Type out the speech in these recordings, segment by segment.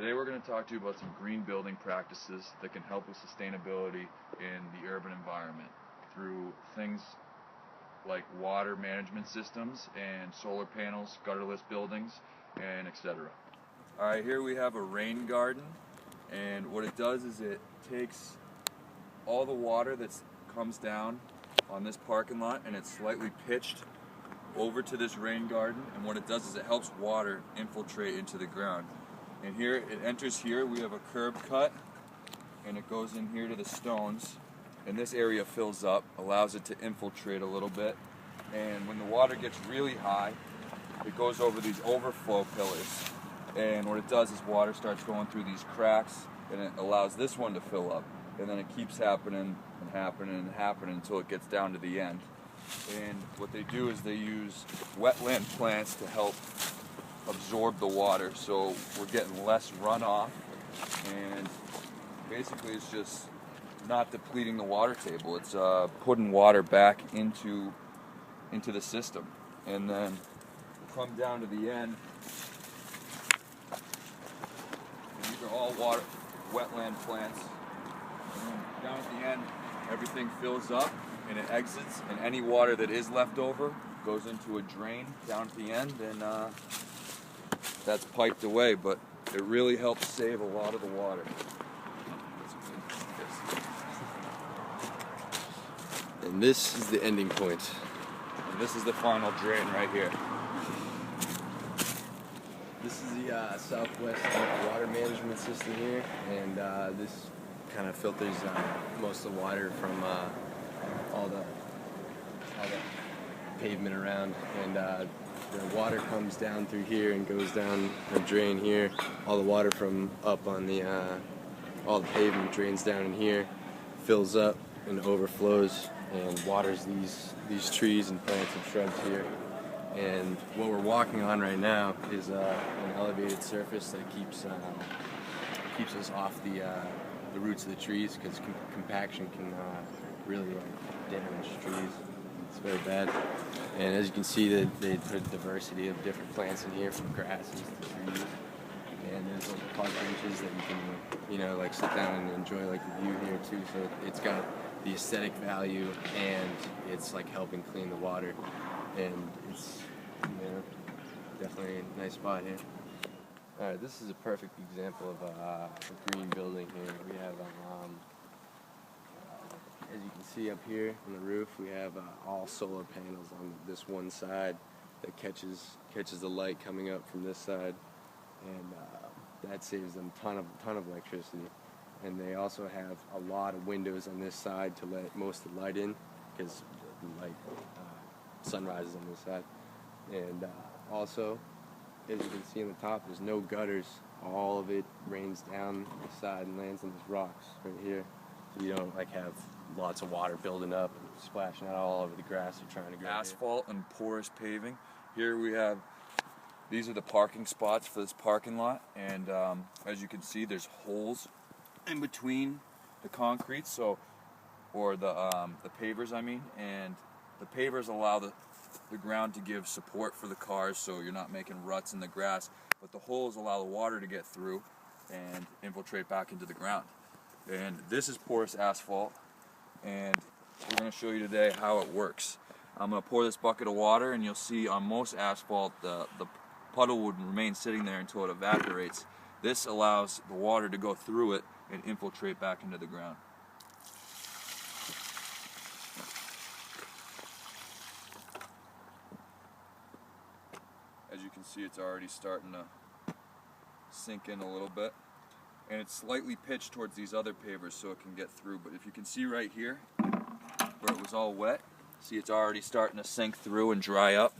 Today we're going to talk to you about some green building practices that can help with sustainability in the urban environment through things like water management systems and solar panels, gutterless buildings, and etc. Alright, here we have a rain garden, and what it does is it takes all the water that comes down on this parking lot and it's slightly pitched over to this rain garden, and what it does is it helps water infiltrate into the ground. And here it enters here, we have a curb cut and it goes in here to the stones, and this area fills up, allows it to infiltrate a little bit, and when the water gets really high it goes over these overflow pillars, and what it does is water starts going through these cracks and it allows this one to fill up, and then it keeps happening and happening and happening until it gets down to the end. And what they do is they use wetland plants to help absorb the water, so we're getting less runoff, and basically it's just not depleting the water table, it's putting water back into the system. And then come down to the end, and these are all wetland plants, and then down at the end everything fills up and it exits, and any water that is left over goes into a drain down at the end, and that's piped away, but it really helps save a lot of the water. And this is the ending point. And this is the final drain right here. This is the Southwest water management system here, and this kind of filters most of the water from all the pavement around, and the water comes down through here and goes down a drain here. All the water from up on the all the pavement drains down in here, fills up and overflows and waters these trees and plants and shrubs here. And what we're walking on right now is an elevated surface that keeps us off the roots of the trees, because compaction can really damage trees. It's very bad. And as you can see, they put a diversity of different plants in here, from grasses to trees. And there's like park benches that you can, like sit down and enjoy like the view here too. So it's got the aesthetic value, and it's like helping clean the water. And it's definitely a nice spot here. Alright, this is a perfect example of a green building here. We have as you can see up here on the roof, we have all solar panels on this one side that catches the light coming up from this side, and that saves them a ton of electricity. And they also have a lot of windows on this side to let most of the light in, because the light sun rises on this side. And also, as you can see on the top, there's no gutters. All of it rains down the side and lands on these rocks right here. So you don't have lots of water building up and splashing out all over the grass you're trying to grow. Asphalt and porous paving. Here we have, these are the parking spots for this parking lot, and as you can see, there's holes in between the concrete, or the pavers, I mean, and the pavers allow the ground to give support for the cars, so you're not making ruts in the grass, but the holes allow the water to get through and infiltrate back into the ground. And this is porous asphalt, and we're going to show you today how it works. I'm going to pour this bucket of water, and you'll see on most asphalt the puddle would remain sitting there until it evaporates. This allows the water to go through it and infiltrate back into the ground. As you can see, it's already starting to sink in a little bit, and it's slightly pitched towards these other pavers so it can get through. But if you can see right here where it was all wet, see it's already starting to sink through and dry up.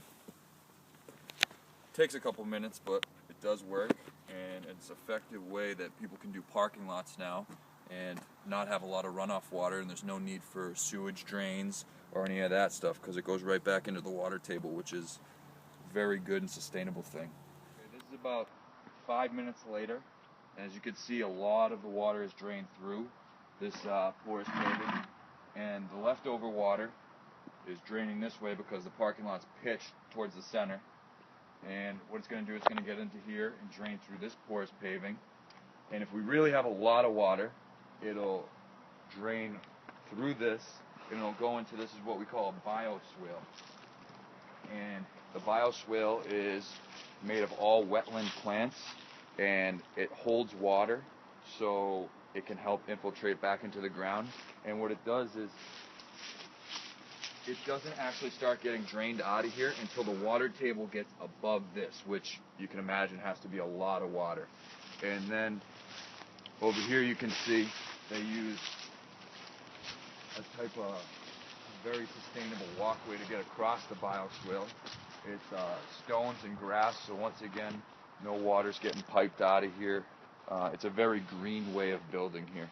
It takes a couple minutes, but it does work, and it's an effective way that people can do parking lots now and not have a lot of runoff water, and there's no need for sewage drains or any of that stuff, because it goes right back into the water table, which is a very good and sustainable thing. Okay, this is about 5 minutes later, and as you can see, a lot of the water is drained through this porous paving, and the leftover water is draining this way because the parking lot's pitched towards the center. And what it's going to do is it's going to get into here and drain through this porous paving, And if we really have a lot of water, it'll drain through this, and it'll go into, this is what we call a bioswale. And the bioswale is made of all wetland plants, and it holds water so it can help infiltrate back into the ground. And what it does is it doesn't actually start getting drained out of here until the water table gets above this, which you can imagine has to be a lot of water. And then over here you can see they use a type of very sustainable walkway to get across the bioswale. It's stones and grass, so once again, no water's getting piped out of here. It's a very green way of building here.